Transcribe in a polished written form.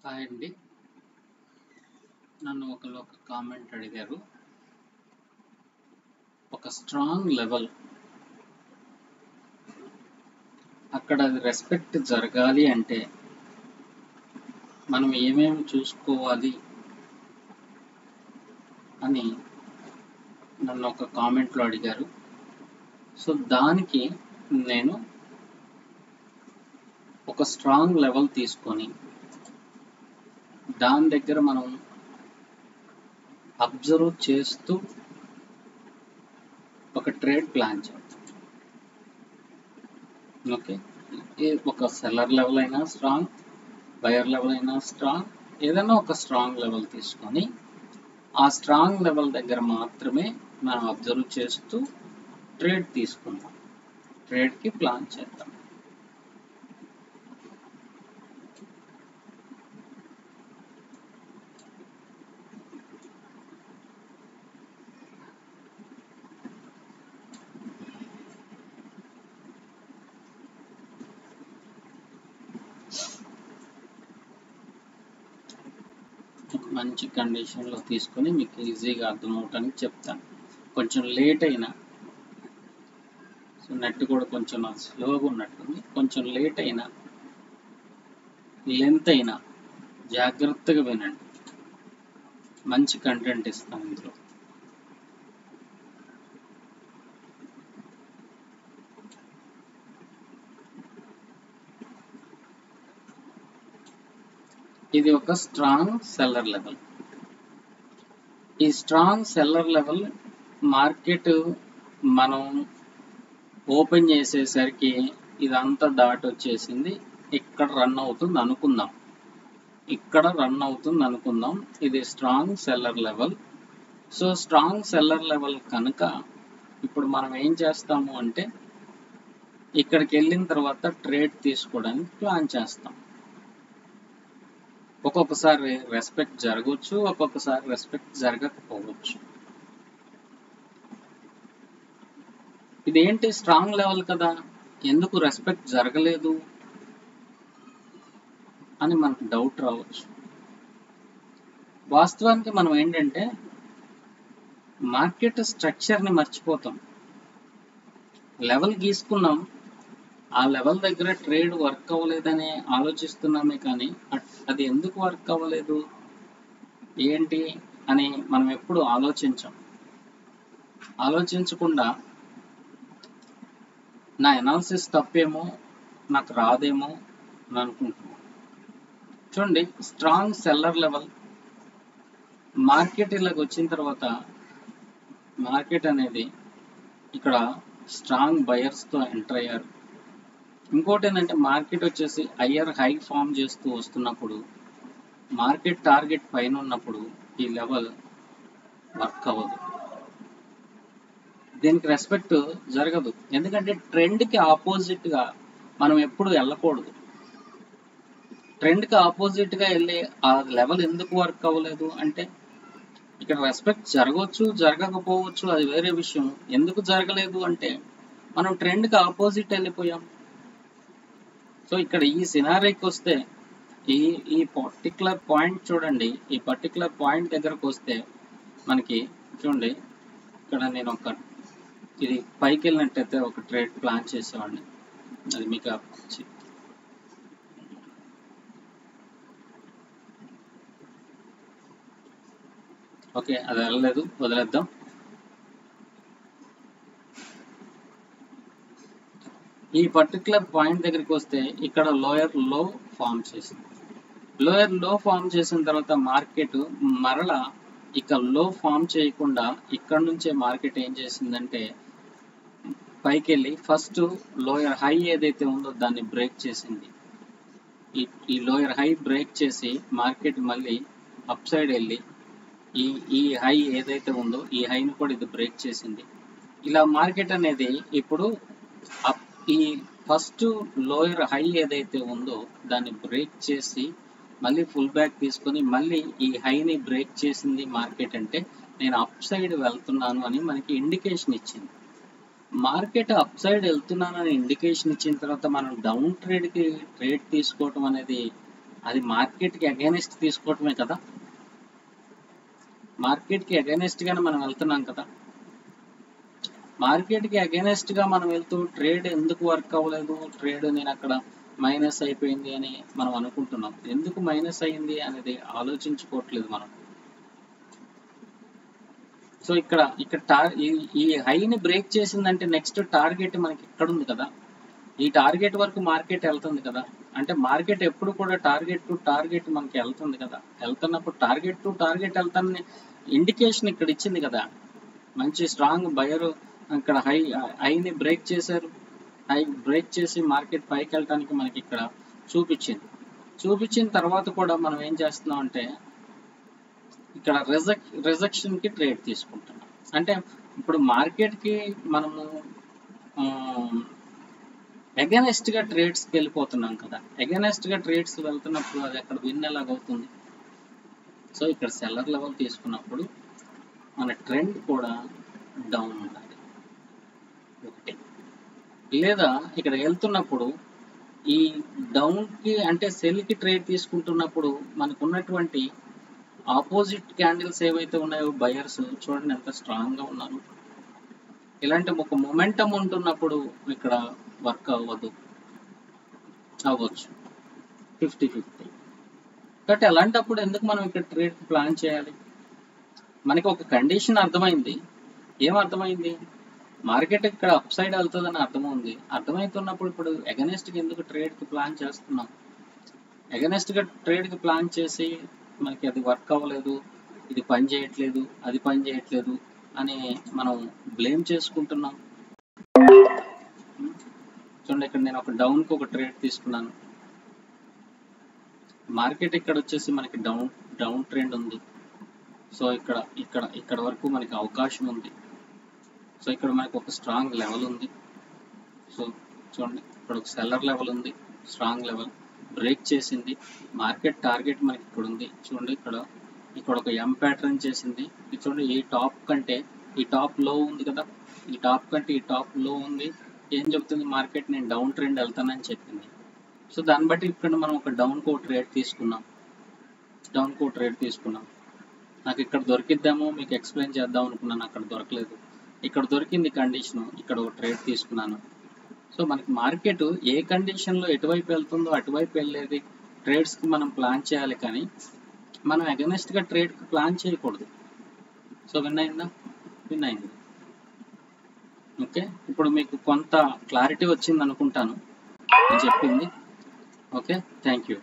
Hi అండి. నన్ను ఒక కామెంట్ అడిగారు. ఒక స్ట్రాంగ్ లెవెల్ అక్కడ అది రెస్పెక్ట్ జరగాలి అంటే మనం ఏమేమి చూసుకోవాలి అని నన్ను ఒక కామెంట్లో అడిగారు. సో దానికి నేను ఒక స్ట్రాంగ్ లెవెల్ తీసుకొని దాని దగ్గర మనం అబ్జర్వ్ చేస్తూ ఒక ట్రేడ్ ప్లాన్ చేద్దాం. ఓకే, ఒక సెల్లర్ లెవెల్ అయినా స్ట్రాంగ్, బయర్ లెవెల్ అయినా స్ట్రాంగ్, ఏదైనా ఒక స్ట్రాంగ్ లెవెల్ తీసుకొని ఆ స్ట్రాంగ్ లెవెల్ దగ్గర మాత్రమే మనం అబ్జర్వ్ చేస్తూ ట్రేడ్ తీసుకుందాం, ట్రేడ్కి ప్లాన్ చేద్దాం. మంచి కండిషన్లో తీసుకొని మీకు ఈజీగా అర్థమవటానికి చెప్తాను. కొంచెం లేట్ అయినా, సో నెట్ కూడా కొంచెం స్లోగా ఉన్నట్టుంది, కొంచెం లేట్ అయినా లెంత్ అయినా జాగ్రత్తగా వినండి. మంచి కంటెంట్ ఇస్తాను ఇందులో. ఇది ఒక స్ట్రాంగ్ సెల్లర్ లెవెల్. ఈ స్ట్రాంగ్ సెల్లర్ లెవెల్ మార్కెట్ మనం ఓపెన్ చేసేసరికి ఇదంతా దాటి వచ్చేసింది. ఇక్కడ రన్ అవుతుంది అనుకుందాం, ఇది strong seller level. So strong seller level కనుక ఇప్పుడు మనం ఏం చేస్తాము అంటే ఇక్కడికి వెళ్ళిన తర్వాత ట్రేడ్ తీసుకోవడానికి ప్లాన్ చేస్తాం. ఒక్కొక్కసారి రెస్పెక్ట్ జరగవచ్చు, ఒక్కొక్కసారి రెస్పెక్ట్ జరగకపోవచ్చు. ఇదేంటి స్ట్రాంగ్ లెవెల్ కదా, ఎందుకు రెస్పెక్ట్ జరగలేదు అని మనకు డౌట్ రావచ్చు. వాస్తవానికి మనం ఏంటంటే మార్కెట్ స్ట్రక్చర్ని మర్చిపోతాం. లెవెల్ గీసుకున్నాం, ఆ లెవెల్ దగ్గర ట్రేడ్ వర్క్ అవ్వలేదని ఆలోచిస్తున్నామే, కానీ అది ఎందుకు వర్క్ అవ్వలేదు ఏంటి అని మనం ఎప్పుడు ఆలోచించకుండా నా ఎనాలిసిస్ తప్పేమో, నాకు రాదేమో అని అనుకుంటున్నాం. చూడండి, స్ట్రాంగ్ సెల్లర్ లెవెల్ మార్కెట్ ఇలాగ వచ్చిన తర్వాత మార్కెట్ అనేది ఇక్కడ స్ట్రాంగ్ బయర్స్తో ఎంటర్ అయ్యారు. ఇంకోటి ఏంటంటే మార్కెట్ వచ్చేసి హయ్యర్ హై ఫామ్ చేస్తూ వస్తున్నప్పుడు, మార్కెట్ టార్గెట్ పైన ఉన్నప్పుడు ఈ లెవెల్ వర్క్ అవ్వదు, దీనికి రెస్పెక్ట్ జరగదు. ఎందుకంటే ట్రెండ్కి ఆపోజిట్గా మనం ఎప్పుడు వెళ్ళకూడదు. ట్రెండ్కి ఆపోజిట్గా వెళ్ళి ఆ లెవెల్ ఎందుకు వర్క్ అవ్వలేదు అంటే ఇక్కడ రెస్పెక్ట్ జరగవచ్చు, జరగకపోవచ్చు, అది వేరే విషయం. ఎందుకు జరగలేదు అంటే మనం ట్రెండ్కి ఆపోజిట్ వెళ్ళిపోయాం. సో ఇక్కడ ఈ సినారీకి వస్తే ఈ పర్టికులర్ పాయింట్ చూడండి, ఈ పర్టికులర్ పాయింట్ దగ్గరకు వస్తే మనకి చూడండి, ఇక్కడ నేను ఇది పైకి వెళ్ళినట్టయితే ఒక ట్రేడ్ ప్లాన్ చేసేవాడిని, అది మీకు ఓకే, అది వెళ్ళలేదు, వదిలేద్దాం. ఈ పర్టికులర్ పాయింట్ దగ్గరికి వస్తే ఇక్కడ లోయర్ లో ఫామ్ చేసింది. లోయర్ లో ఫామ్ చేసిన తర్వాత మార్కెట్ మరలా ఇక లో ఫామ్ చేయకుండా ఇక్కడ నుంచే మార్కెట్ ఏం చేసిందంటే పైకి వెళ్ళి ఫస్ట్ లోయర్ హై ఏదైతే ఉందో దాన్ని బ్రేక్ చేసింది. ఈ లోయర్ హై బ్రేక్ చేసి మార్కెట్ మళ్ళీ అప్ సైడ్ వెళ్ళి ఈ హై ఏదైతే ఉందో ఈ హైని కూడా ఇది బ్రేక్ చేసింది. ఇలా మార్కెట్ అనేది ఇప్పుడు ఈ ఫస్ట్ లోయర్ హై ఏదైతే ఉందో దాన్ని బ్రేక్ చేసి మళ్ళీ ఫుల్ బ్యాక్ తీసుకొని మళ్ళీ ఈ హైని బ్రేక్ చేసింది మార్కెట్. అంటే నేను అప్ సైడ్ వెళ్తున్నాను అని మనకి ఇండికేషన్ ఇచ్చింది. మార్కెట్ అప్ సైడ్ వెళ్తున్నానని ఇండికేషన్ ఇచ్చిన తర్వాత మనం డౌన్ ట్రేడ్ తీసుకోవటం అనేది అది మార్కెట్కి అగైనెస్ట్ తీసుకోవటమే కదా, మార్కెట్కి అగైనెస్ట్గానే మనం వెళ్తున్నాం కదా. మార్కెట్కి అగైనెస్ట్గా మనం వెళ్తూ ట్రేడ్ ఎందుకు వర్క్ అవ్వలేదు, ట్రేడ్ నేను అక్కడ మైనస్ అయిపోయింది అని మనం అనుకుంటున్నాం. ఎందుకు మైనస్ అయింది అనేది ఆలోచించుకోవట్లేదు మనం. సో ఇక్కడ ఈ హైని బ్రేక్ చేసిందంటే నెక్స్ట్ టార్గెట్ మనకి ఇక్కడ ఉంది కదా, ఈ టార్గెట్ వరకు మార్కెట్ వెళ్తుంది కదా. అంటే మార్కెట్ ఎప్పుడు కూడా టార్గెట్ టు టార్గెట్ మనకి వెళ్తుంది కదా. వెళ్తున్నప్పుడు టార్గెట్ టు టార్గెట్ వెళ్తానని ఇండికేషన్ ఇక్కడ ఇచ్చింది కదా. మంచి స్ట్రాంగ్ బయర్ ఇక్కడ హైని బ్రేక్ చేశారు. హై బ్రేక్ చేసి మార్కెట్ పైకి వెళ్ళడానికి మనకి ఇక్కడ చూపించిన తర్వాత కూడా మనం ఏం చేస్తున్నాం అంటే ఇక్కడ రిజెక్షన్కి ట్రేడ్ తీసుకుంటున్నాం. అంటే ఇప్పుడు మార్కెట్కి మనము అగైనెస్ట్గా ట్రేడ్స్కి వెళ్ళిపోతున్నాం కదా. అగైనెస్ట్గా ట్రేడ్స్ వెళ్తున్నప్పుడు అది అక్కడ విన్ ఎలాగవుతుంది. సో ఇక్కడ సెల్లర్ లెవెల్ తీసుకున్నప్పుడు మన ట్రెండ్ కూడా డౌన్ ఉండాలి ఒకటి. లేదా ఇక్కడ వెళ్తున్నప్పుడు ఈ డౌన్కి అంటే సెల్కి ట్రేడ్ తీసుకుంటున్నప్పుడు మనకు ఉన్నటువంటి ఆపోజిట్ క్యాండిల్స్ ఏవైతే ఉన్నాయో బయర్స్ చూడండి ఎంత స్ట్రాంగ్గా ఉన్నారు. ఇలాంటి ఒక మొమెంటం ఉంటున్నప్పుడు ఇక్కడ వర్క్ అవ్వచ్చు 50-50. కాబట్టి అలాంటప్పుడు ఎందుకు మనం ఇక్కడ ట్రేడ్ ప్లాన్ చేయాలి. మనకి ఒక కండిషన్ అర్థమైంది. ఏం అర్థమైంది, మార్కెట్ ఇక్కడ అప్ సైడ్ వెళ్తుందని అర్థమైంది. అర్థమవుతున్నప్పుడు ఇప్పుడు అగైనెస్ట్గా ఎందుకు ట్రేడ్కి ప్లాన్ చేస్తున్నాం. అగైనెస్ట్గా ట్రేడ్కి ప్లాన్ చేసి మనకి అది వర్క్ అవ్వలేదు, ఇది పని చేయట్లేదు, అది పని చేయట్లేదు అని మనం బ్లేమ్ చేసుకుంటున్నాం. చూడండి ఇక్కడ నేను ఒక డౌన్కి ఒక ట్రేడ్ తీసుకున్నాను. మార్కెట్ ఇక్కడ వచ్చేసి మనకి డౌన్ ట్రెండ్ ఉంది. సో ఇక్కడ వరకు మనకి అవకాశం ఉంది. సో ఇక్కడ మనకి ఒక స్ట్రాంగ్ లెవెల్ ఉంది. సో చూడండి ఇక్కడ ఒక సెల్లర్ లెవెల్ ఉంది, స్ట్రాంగ్ లెవెల్ బ్రేక్ చేసింది. మార్కెట్ టార్గెట్ మనకి ఇక్కడ ఉంది. చూడండి ఇక్కడ ఒక ఎం ప్యాటర్న్ చేసింది. ఇది చూడండి ఈ టాప్ కంటే ఈ టాప్ లో ఉంది కదా, ఈ టాప్ కంటే ఈ టాప్ లో ఉంది. ఏం చెప్తుంది మార్కెట్, నేను డౌన్ ట్రెండ్ వెళ్తానని చెప్పింది. సో దాన్ని బట్టి ఇక్కడ మనం ఒక డౌన్ కో ట్రేడ్ తీసుకున్నాం. నాకు ఇక్కడ దొరికిద్దామో మీకు ఎక్స్ప్లెయిన్ చేద్దాం అనుకున్నాను, అక్కడ దొరకలేదు. ఇక్కడ దొరికింది కండిషను, ఇక్కడ ఒక ట్రేడ్ తీసుకున్నాను. సో మనకి మార్కెట్ ఏ కండిషన్లో ఎటువైపు వెళ్తుందో అటువైపు వెళ్ళేది ట్రేడ్స్కి మనం ప్లాన్ చేయాలి, కానీ మనం అగైనెస్ట్గా ట్రేడ్కి ప్లాన్ చేయకూడదు. సో విన్ అయింది. ఓకే, ఇప్పుడు మీకు కొంత క్లారిటీ వచ్చింది అనుకుంటాను నేను చెప్పింది. Okay, thank you.